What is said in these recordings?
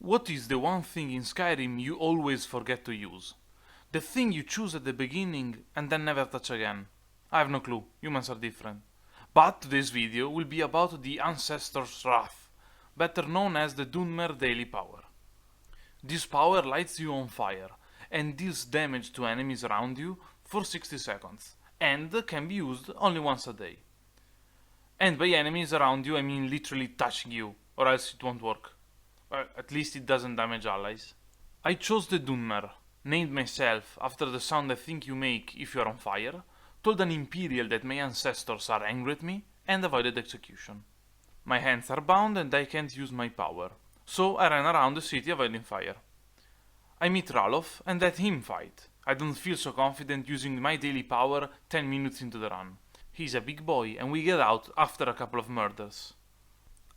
What is the one thing in Skyrim you always forget to use? The thing you choose at the beginning and then never touch again. I have no clue, humans are different. But today's video will be about the Ancestor's Wrath, better known as the Dunmer Daily Power. This power lights you on fire and deals damage to enemies around you for 60 seconds, and can be used only once a day. And by enemies around you I mean literally touching you, or else it won't work. At least it doesn't damage allies. I chose the Dunmer, named myself after the sound I think you make if you are on fire, told an Imperial that my ancestors are angry at me, and avoided execution. My hands are bound and I can't use my power, so I ran around the city avoiding fire. I meet Ralof and let him fight. I don't feel so confident using my daily power 10 minutes into the run. He's a big boy and we get out after a couple of murders.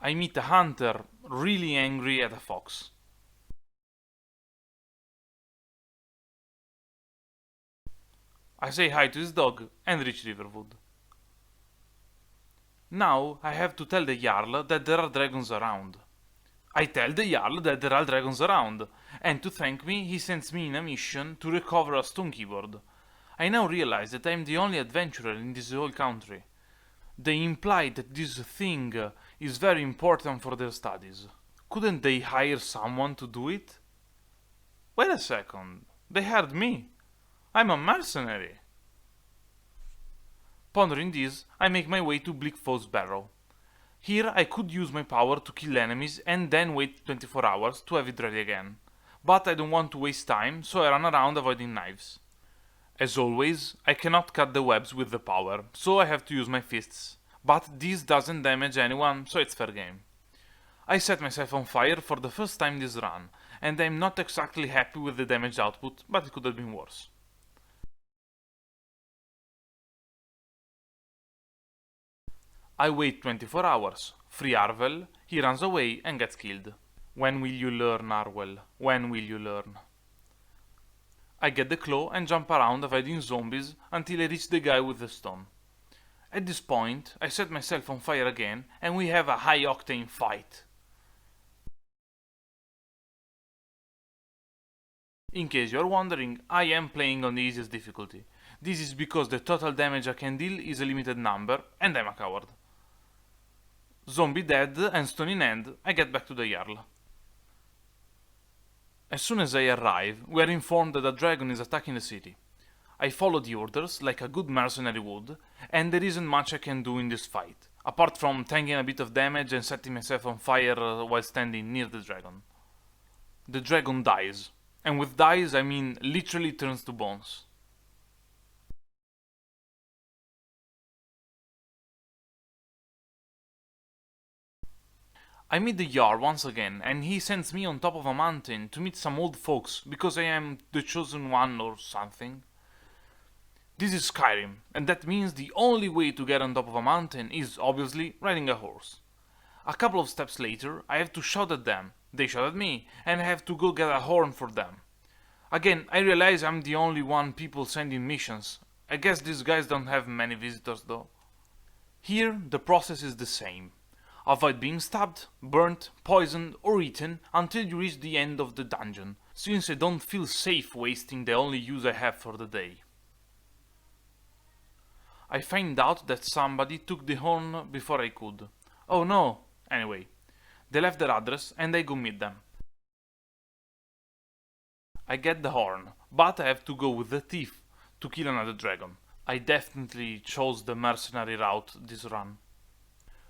I meet a hunter really angry at a fox. I say hi to his dog and reach Riverwood. Now I have to tell the Jarl that there are dragons around. I tell the Jarl that there are dragons around, and to thank me he sends me in a mission to recover a stone keyboard. I now realize that I am the only adventurer in this whole country. They imply that this thing is very important for their studies. Couldn't they hire someone to do it? Wait a second, they hired me. I'm a mercenary. Pondering this, I make my way to Bleakfall's Barrow. Here I could use my power to kill enemies and then wait 24 hours to have it ready again. But I don't want to waste time, so I run around avoiding knives. As always, I cannot cut the webs with the power, so I have to use my fists. But this doesn't damage anyone, so it's fair game. I set myself on fire for the first time this run, and I'm not exactly happy with the damage output, but it could have been worse. I wait 24 hours, free Arvel, he runs away and gets killed. When will you learn, Arvel? When will you learn? I get the claw and jump around avoiding zombies until I reach the guy with the stone. At this point, I set myself on fire again and we have a high-octane fight. In case you're wondering, I am playing on the easiest difficulty. This is because the total damage I can deal is a limited number and I'm a coward. Zombie dead and stone in hand, I get back to the Jarl. As soon as I arrive, we are informed that a dragon is attacking the city. I follow the orders like a good mercenary would, and there isn't much I can do in this fight, apart from tanking a bit of damage and setting myself on fire while standing near the dragon. The dragon dies, and with dies I mean literally turns to bones. I meet the Jarl once again, and he sends me on top of a mountain to meet some old folks because I am the chosen one or something. This is Skyrim, and that means the only way to get on top of a mountain is obviously riding a horse. A couple of steps later, I have to shout at them, they shout at me, and I have to go get a horn for them. Again, I realize I'm the only one people send in missions. I guess these guys don't have many visitors though. Here, the process is the same. Avoid being stabbed, burnt, poisoned or eaten until you reach the end of the dungeon, since I don't feel safe wasting the only use I have for the day. I find out that somebody took the horn before I could. Oh no! Anyway, they left their address and I go meet them. I get the horn, but I have to go with the thief to kill another dragon. I definitely chose the mercenary route this run.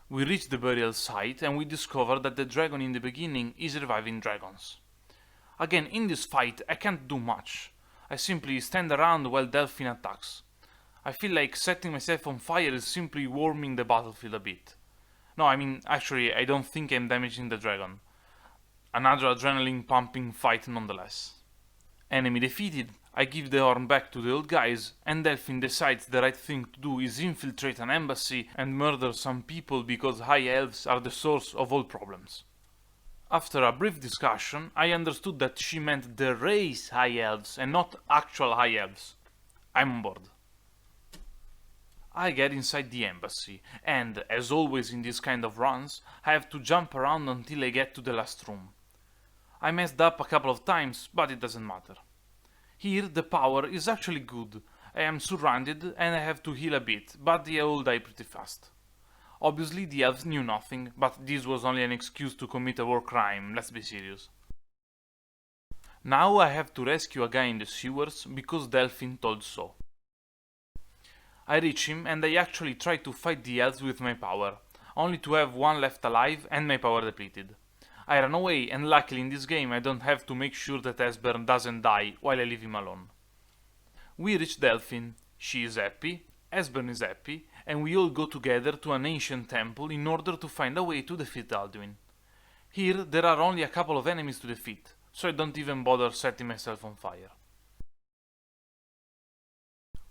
We reach the burial site and we discover that the dragon in the beginning is reviving dragons. Again, in this fight I can't do much. I simply stand around while Delphine attacks. I feel like setting myself on fire is simply warming the battlefield a bit. No, I mean, actually, I don't think I'm damaging the dragon. Another adrenaline pumping fight nonetheless. Enemy defeated, I give the horn back to the old guys, and Delphine decides the right thing to do is infiltrate an embassy and murder some people because high elves are the source of all problems. After a brief discussion, I understood that she meant the race high elves and not actual high elves. I'm on board. I get inside the embassy, and, as always in these kind of runs, I have to jump around until I get to the last room. I messed up a couple of times, but it doesn't matter. Here the power is actually good. I am surrounded and I have to heal a bit, but they all die pretty fast. Obviously the elves knew nothing, but this was only an excuse to commit a war crime, let's be serious. Now I have to rescue a guy in the sewers because Delphine told so. I reach him and I actually try to fight the elves with my power, only to have one left alive and my power depleted. I run away and luckily in this game I don't have to make sure that Esbern doesn't die while I leave him alone. We reach Delphine, she is happy, Esbern is happy, and we all go together to an ancient temple in order to find a way to defeat Alduin. Here there are only a couple of enemies to defeat, so I don't even bother setting myself on fire.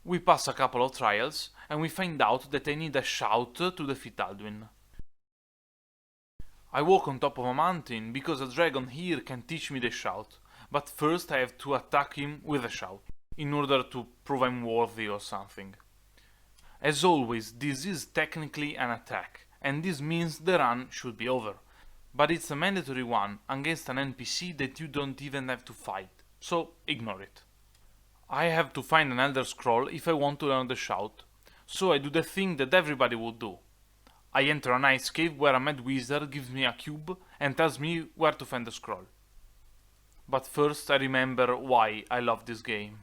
We pass a couple of trials, and we find out that I need a shout to defeat Alduin. I walk on top of a mountain because a dragon here can teach me the shout, but first I have to attack him with a shout, in order to prove I'm worthy or something. As always, this is technically an attack, and this means the run should be over. But it's a mandatory one against an NPC that you don't even have to fight, so ignore it. I have to find an Elder Scroll if I want to learn the shout, so I do the thing that everybody would do. I enter an ice cave where a mad wizard gives me a cube and tells me where to find the scroll. But first I remember why I love this game.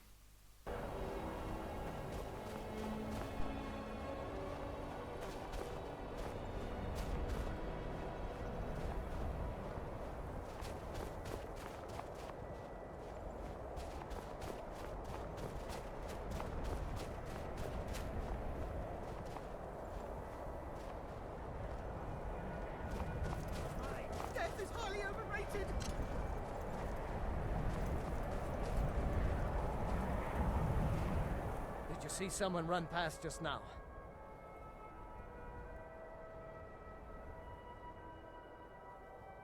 Did you see someone run past just now?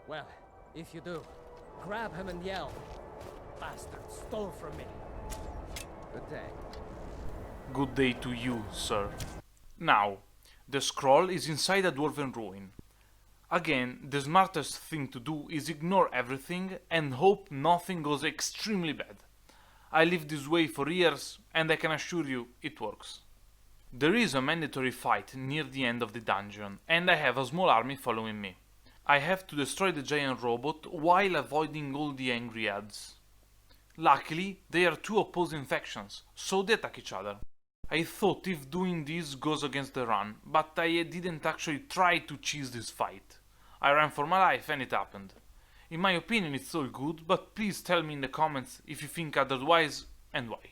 Well, if you do, grab him and yell, "Bastard stole from me." Good day. Good day to you, sir. Now, the scroll is inside a dwarven ruin. Again, the smartest thing to do is ignore everything and hope nothing goes extremely bad. I lived this way for years and I can assure you it works. There is a mandatory fight near the end of the dungeon and I have a small army following me. I have to destroy the giant robot while avoiding all the angry ads. Luckily, they are two opposing factions, so they attack each other. I thought if doing this goes against the run, but I didn't actually try to cheese this fight. I ran for my life and it happened. In my opinion it's all good, but please tell me in the comments if you think otherwise and why.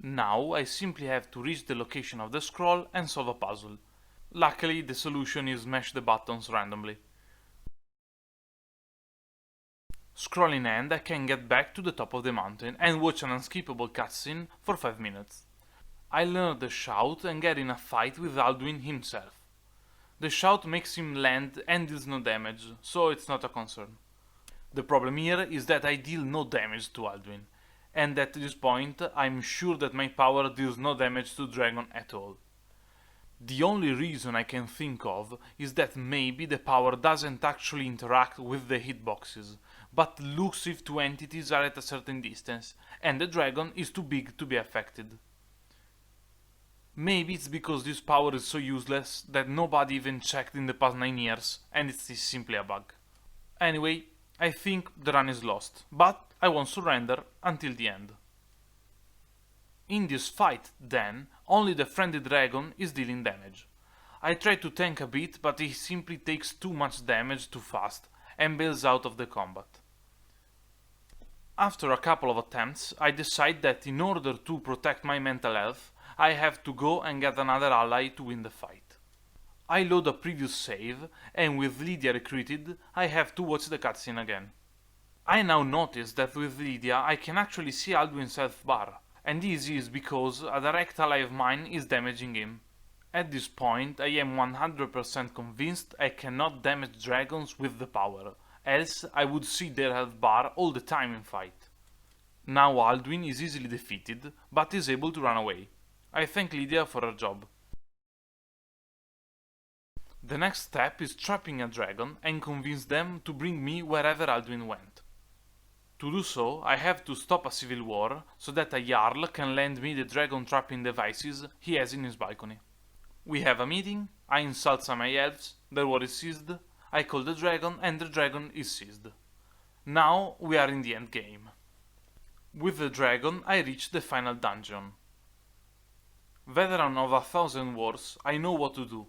Now I simply have to reach the location of the scroll and solve a puzzle. Luckily the solution is smash the buttons randomly. Scroll in hand, I can get back to the top of the mountain and watch an unskippable cutscene for 5 minutes. I learn the shout and get in a fight with Alduin himself. The shout makes him land and deals no damage, so it's not a concern. The problem here is that I deal no damage to Alduin, and at this point I'm sure that my power deals no damage to Dragon at all. The only reason I can think of is that maybe the power doesn't actually interact with the hitboxes, but looks if two entities are at a certain distance, and the dragon is too big to be affected. Maybe it's because this power is so useless that nobody even checked in the past 9 years, and it's simply a bug. Anyway, I think the run is lost, but I won't surrender until the end. In this fight, then, only the friendly dragon is dealing damage. I try to tank a bit, but he simply takes too much damage too fast and bails out of the combat. After a couple of attempts, I decide that in order to protect my mental health, I have to go and get another ally to win the fight. I load a previous save, and with Lydia recruited, I have to watch the cutscene again. I now notice that with Lydia I can actually see Alduin's health bar, and this is because a direct ally of mine is damaging him. At this point I am 100% convinced I cannot damage dragons with the power, else I would see their health bar all the time in fight. Now Alduin is easily defeated, but is able to run away. I thank Lydia for her job. The next step is trapping a dragon and convince them to bring me wherever Alduin went. To do so, I have to stop a civil war so that a Jarl can lend me the dragon trapping devices he has in his balcony. We have a meeting, I insult some high elves, the war is seized, I call the dragon and the dragon is seized. Now we are in the endgame. With the dragon I reach the final dungeon. Veteran of 1,000 wars, I know what to do.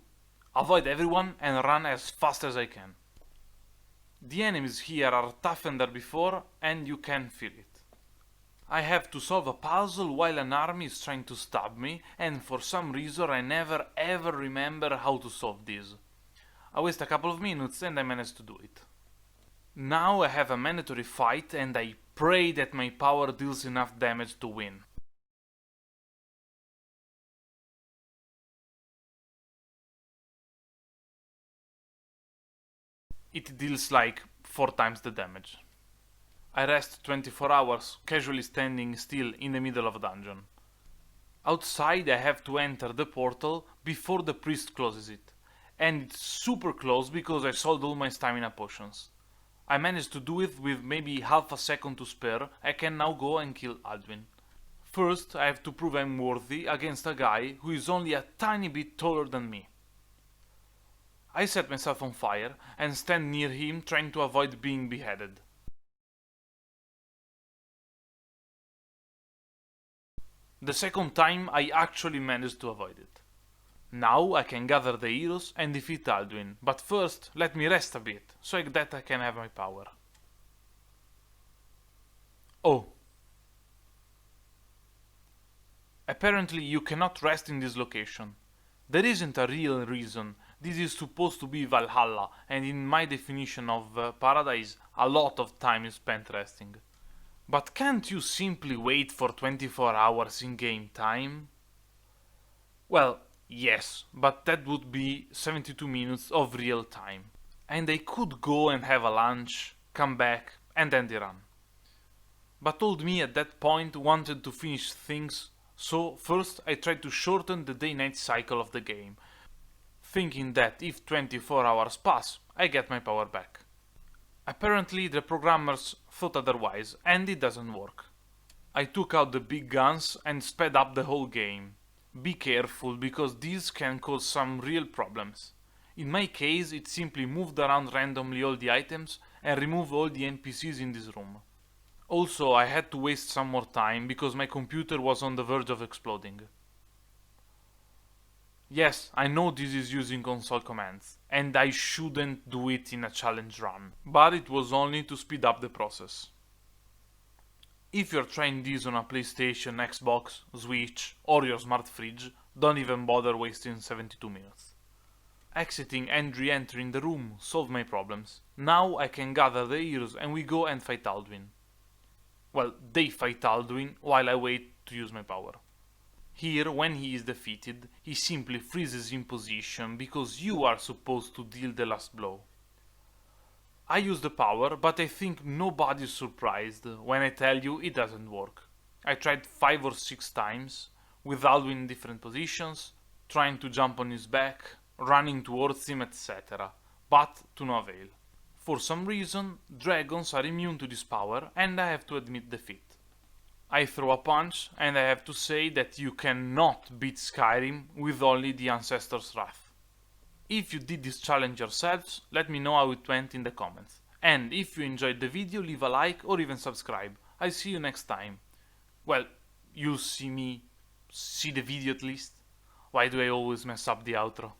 Avoid everyone and run as fast as I can. The enemies here are tougher than before and you can feel it. I have to solve a puzzle while an army is trying to stab me, and for some reason I never ever remember how to solve this. I waste a couple of minutes and I manage to do it. Now I have a mandatory fight and I pray that my power deals enough damage to win. It deals like 4 times the damage. I rest 24 hours, casually standing still in the middle of a dungeon. Outside I have to enter the portal before the priest closes it, and it's super close because I sold all my stamina potions. I managed to do it with maybe half a second to spare. I can now go and kill Alduin. First I have to prove I'm worthy against a guy who is only a tiny bit taller than me. I set myself on fire and stand near him trying to avoid being beheaded. The second time I actually managed to avoid it. Now I can gather the heroes and defeat Alduin, but first let me rest a bit, so that I can have my power. Oh. Apparently you cannot rest in this location. There isn't a real reason. This is supposed to be Valhalla, and in my definition of paradise, a lot of time is spent resting. But can't you simply wait for 24 hours in game time? Well, yes, but that would be 72 minutes of real time. And I could go and have a lunch, come back, and end the run. But old me at that point wanted to finish things, so first I tried to shorten the day-night cycle of the game, thinking that if 24 hours pass, I get my power back. Apparently the programmers thought otherwise, and it doesn't work. I took out the big guns and sped up the whole game. Be careful, because these can cause some real problems. In my case, it simply moved around randomly all the items and removed all the NPCs in this room. Also, I had to waste some more time because my computer was on the verge of exploding. Yes, I know this is using console commands, and I shouldn't do it in a challenge run, but it was only to speed up the process. If you're trying this on a PlayStation, Xbox, Switch, or your smart fridge, don't even bother wasting 72 minutes. Exiting and re-entering the room solved my problems. Now I can gather the heroes and we go and fight Alduin. Well, they fight Alduin while I wait to use my power. Here, when he is defeated, he simply freezes in position because you are supposed to deal the last blow. I use the power, but I think nobody's surprised when I tell you it doesn't work. I tried 5 or 6 times, with Alduin in different positions, trying to jump on his back, running towards him, etc., but to no avail. For some reason, dragons are immune to this power, and I have to admit defeat. I throw a punch, and I have to say that you cannot beat Skyrim with only the Ancestor's Wrath. If you did this challenge yourselves, let me know how it went in the comments. And if you enjoyed the video, leave a like or even subscribe. I'll see you next time. Well, you'll see me see the video at least. Why do I always mess up the outro?